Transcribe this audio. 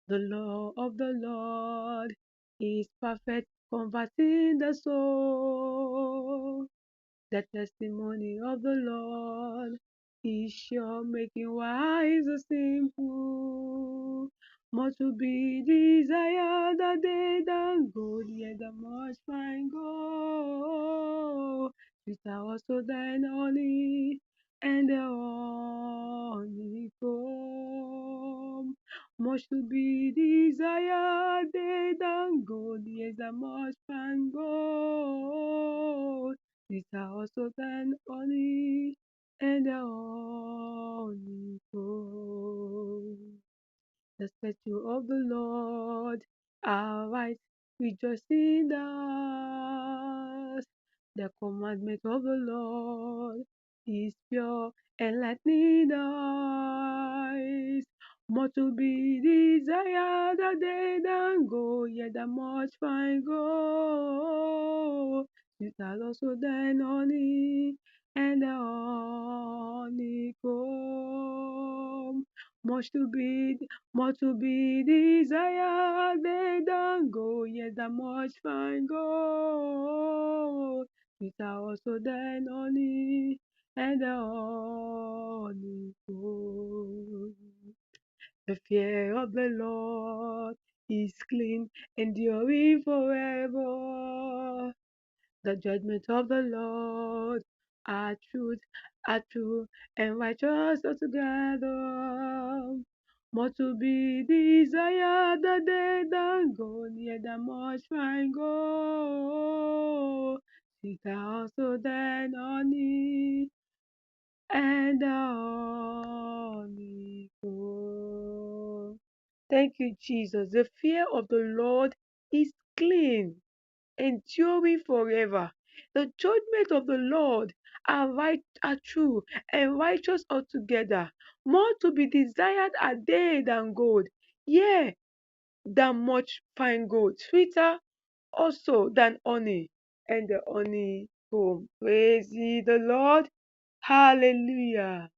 The law of the Lord is perfect, converting the soul. The testimony of the Lord is sure, making wise the simple. More to be desired are they than gold, yet the much fine gold. Sweeter also than honey, and the honeycomb. Much to be desired they than gold, yet the much fine gold. Sweeter also than honey, and the honeycomb. The statutes of the Lord are right, rejoicing us. The commandment of the Lord is pure, enlightening eyes. More to be desired are they than gold, yet the much fine gold. Sweeter also than honey, and the honeycomb. Much to be more to be desired than gold, yet the much fine gold. Sweeter also than honey, and the honeycomb. The fear of the Lord is clean, enduring forever. The judgment of the Lord are true, and righteous altogether. More to be desired the day than gold, yet the much fine gold. Sweeter also than honey, and the honeycomb. Thank you, Jesus. The fear of the Lord is clean, enduring forever. The judgment of the Lord are true and righteous altogether. More to be desired are they than gold, yea, than much fine gold, sweeter also than honey, and the honeycomb. Praise ye the Lord. Hallelujah.